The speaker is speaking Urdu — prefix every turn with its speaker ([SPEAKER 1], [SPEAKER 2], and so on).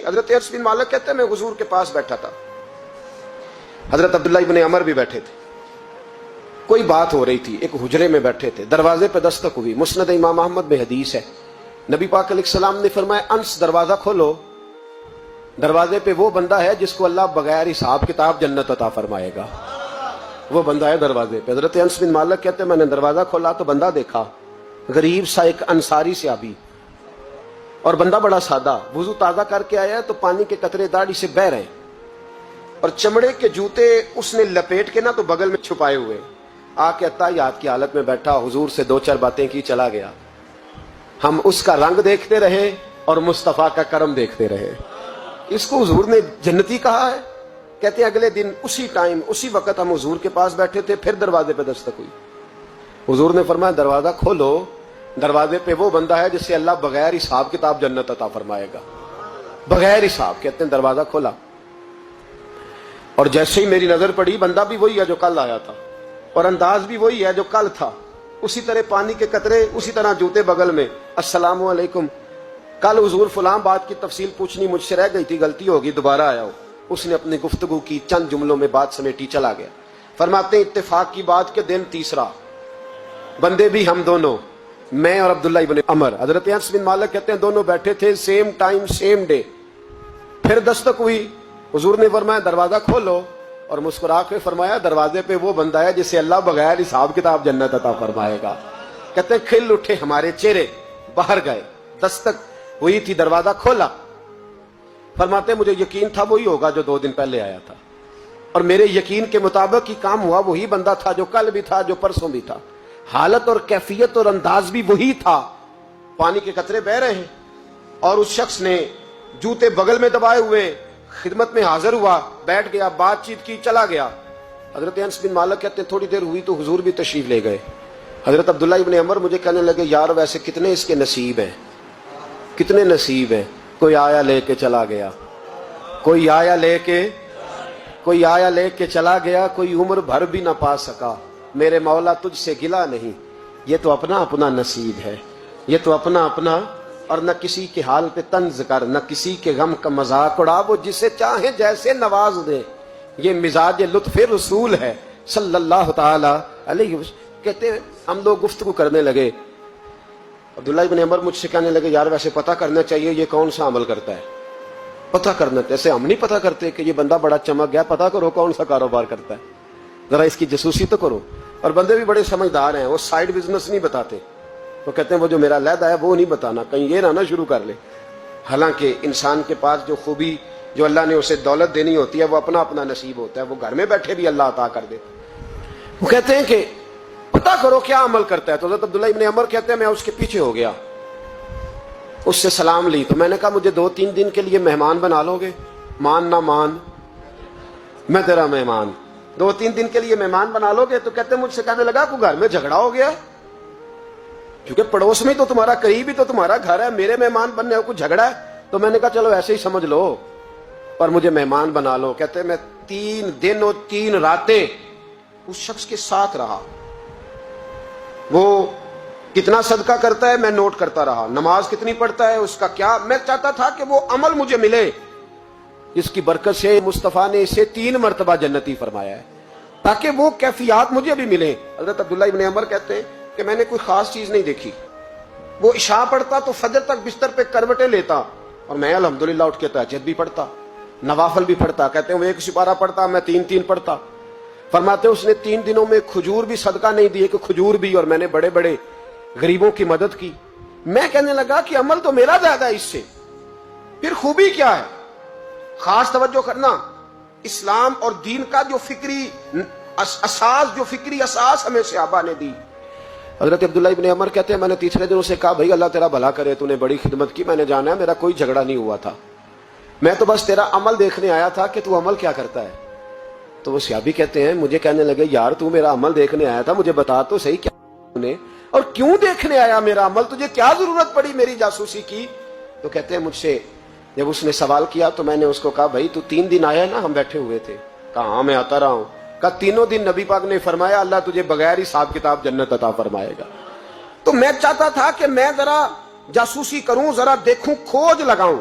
[SPEAKER 1] حضرت انس بن مالک کہتے ہیں میں حضور کے پاس بیٹھا تھا, حضرت عبداللہ ابن عمر بھی بیٹھے تھے, کوئی بات ہو رہی تھی, ایک حجرے میں بیٹھے تھے, دروازے پہ دستک ہوئی. مسند امام احمد میں حدیث ہے, نبی پاک علیہ السلام نے فرمایا انس دروازہ کھولو, دروازے پہ وہ بندہ ہے جس کو اللہ بغیر حساب کتاب جنت عطا فرمائے گا, وہ بندہ ہے دروازے پہ. حضرت انس بن مالک کہتے ہیں میں نے دروازہ کھولا تو بندہ دیکھا, غریب سا ایک انصاری صحابی, اور بندہ بڑا سادہ, وضو تازہ کر کے آیا ہے تو پانی کے قطرے داڑھی سے بہ رہے ہیں, اور چمڑے کے جوتے اس نے لپیٹ کے نا تو بغل میں چھپائے ہوئے, آ کے اتحیات کی حالت میں بیٹھا, حضور سے دو چار باتیں کی, چلا گیا. ہم اس کا رنگ دیکھتے رہے اور مصطفیٰ کا کرم دیکھتے رہے. اس کو حضور نے جنتی کہا ہے. کہتے ہیں اگلے دن اسی ٹائم اسی وقت ہم حضور کے پاس بیٹھے تھے, پھر دروازے پہ دستک ہوئی. حضور نے فرمایا دروازہ کھولو, دروازے پہ وہ بندہ ہے جس سے اللہ بغیر حساب کتاب جنت عطا فرمائے گا, بغیر حساب. کہتے ہیں دروازہ کھولا اور جیسے ہی میری نظر پڑی, بندہ بھی وہی ہے جو کل آیا تھا, اور انداز بھی وہی ہے جو کل تھا, اسی طرح پانی کے قطرے, اسی طرح جوتے بغل میں, السلام علیکم, کل حضور فلاں بات کی تفصیل پوچھنی مجھ سے رہ گئی تھی, غلطی ہوگی, دوبارہ آیا ہو. اس نے اپنی گفتگو کی, چند جملوں میں بات سمیٹی, چلا گیا. فرماتے ہیں اتفاق کی بات کے دن تیسرا, بندے بھی ہم دونوں, میں اور عبداللہ ابن عمر. حضرت انس بن مالک کہتے ہیں دونوں بیٹھے تھے, سیم ٹائم سیم ڈے. پھر دستک ہوئی, حضور نے فرمایا دروازہ کھولو, اور مسکرا کے فرمایا دروازے پہ وہ بندہ ہے جسے اللہ بغیر حساب کتاب جنت عطا فرمائے گا. کہتے ہیں کھل اٹھے ہمارے چہرے, باہر گئے, دستک ہوئی تھی, دروازہ کھولا. فرماتے ہیں مجھے یقین تھا وہی ہوگا جو 2 دن پہلے آیا تھا, اور میرے یقین کے مطابق ہی کام ہوا. وہی بندہ تھا جو کل بھی تھا, جو پرسوں بھی تھا, حالت اور کیفیت اور انداز بھی وہی تھا. پانی کے قطرے بہ رہے ہیں, اور اس شخص نے جوتے بغل میں دبائے ہوئے خدمت میں حاضر ہوا, بیٹھ گیا, بات چیت کی, چلا گیا. حضرت انس بن مالک کہتے ہیں تھوڑی دیر ہوئی تو حضور بھی تشریف لے گئے. حضرت عبداللہ ابن عمر مجھے کہنے لگے یار ویسے کتنے اس کے نصیب ہیں, کتنے نصیب ہیں. کوئی آیا لے کے چلا گیا, کوئی آیا لے کے چلا گیا, کوئی عمر بھر بھی نہ پا سکا. میرے مولا تجھ سے گلا نہیں, یہ تو اپنا اپنا نصیب ہے, یہ تو اپنا اپنا. اور نہ کسی کے حال پہ طنز کر, نہ کسی کے غم کا مذاق اڑا, وہ جسے چاہے جیسے نواز دے. یہ مزاج لطف رسول ہے صلی اللہ تعالی علیہ وسلم. کہتے ہیں ہم لوگ گفتگو کرنے لگے. عبداللہ ابن عمر مجھ سے کہنے لگے یار ویسے پتہ کرنا چاہیے یہ کون سا عمل کرتا ہے, پتہ کرنا. ایسے ہم نہیں پتہ کرتے کہ یہ بندہ بڑا چمک گیا, پتہ کرو کون سا کاروبار کرتا ہے, ذرا اس کی جاسوسی تو کرو. اور بندے بھی بڑے سمجھدار ہیں, وہ سائیڈ بزنس نہیں بتاتے. وہ کہتے ہیں وہ جو میرا علیحدہ ہے وہ نہیں بتانا, کہیں یہ نہ شروع کر لے. حالانکہ انسان کے پاس جو خوبی, جو اللہ نے اسے دولت دینی ہوتی ہے, وہ اپنا اپنا نصیب ہوتا ہے, وہ گھر میں بیٹھے بھی اللہ عطا کر دے. وہ کہتے ہیں کہ پتہ کرو کیا عمل کرتا ہے. تو حضرت عبداللہ ابن عمر کہتے ہیں میں اس کے پیچھے ہو گیا, اس سے سلام لی. تو میں نے کہا مجھے 2-3 دن کے لیے مہمان بنا لو گے, مان نہ مان میں تیرا مہمان, 2-3 دن کے لیے مہمان بنا لو گے. تو کہتے ہیں مجھ سے کہنے لگا کو گھر میں جھگڑا ہو گیا, کیونکہ پڑوس میں تو تمہارا قریب ہی تو تمہارا گھر ہے, میرے مہمان بننے کو جھگڑا ہے. تو میں نے کہا چلو ایسے ہی سمجھ لو اور مجھے مہمان بنا لو. کہتے ہیں میں 3 دن اور 3 راتیں اس شخص کے ساتھ رہا. وہ کتنا صدقہ کرتا ہے میں نوٹ کرتا رہا, نماز کتنی پڑھتا ہے, اس کا کیا. میں چاہتا تھا کہ وہ عمل مجھے ملے جس کی برکت سے مصطفیٰ نے اسے 3 مرتبہ جنتی فرمایا ہے, تاکہ وہ کیفیات مجھے بھی ملیں. حضرت عبداللہ ابن عمر کہتے ہیں کہ میں نے کوئی خاص چیز نہیں دیکھی. وہ عشاء پڑھتا تو فجر تک بستر پہ کروٹیں لیتا, اور میں الحمدللہ اٹھ کے تہجد بھی پڑھتا, نوافل بھی پڑھتا. کہتے ہیں وہ 1 سپارہ پڑھتا, میں 3 پڑھتا. فرماتے ہیں اس نے 3 دنوں میں کھجور بھی صدقہ نہیں دی, کہ کھجور بھی, اور میں نے بڑے بڑے غریبوں کی مدد کی. میں کہنے لگا کہ عمل تو میرا زیادہ ہے اس سے, پھر خوبی کیا ہے. خاص توجہ کرنا, اسلام اور دین کا جو فکری اساس ہمیں صحابہ نے دی. حضرت عبداللہ ابن عمر کہتے ہیں میں نے تیسرے دن سے کہا بھائی اللہ تیرا بھلا کرے, تو نے بڑی خدمت کی, میں نے جانا ہے میرا کوئی جھگڑا نہیں ہوا تھا, میں تو بس تیرا عمل دیکھنے آیا تھا کہ تو عمل کیا کرتا ہے. تو وہ صحابی کہتے ہیں مجھے کہنے لگے یار تو میرا عمل دیکھنے آیا تھا, مجھے بتا تو صحیح کیا نے, اور کیوں دیکھنے آیا میرا عمل, تجھے کیا ضرورت پڑی میری جاسوسی کی. تو کہتے ہیں مجھ سے جب اس نے سوال کیا تو میں نے اس کو کہا بھائی تو 3 دن آیا نا, ہم بیٹھے ہوئے تھے. کہا ہاں میں آتا رہا ہوں. کہا 3 دن نبی پاک نے فرمایا اللہ تجھے بغیر حساب کتاب جنت عطا فرمائے گا. تو میں چاہتا تھا کہ میں ذرا جاسوسی کروں, ذرا دیکھوں, کھوج لگاؤں,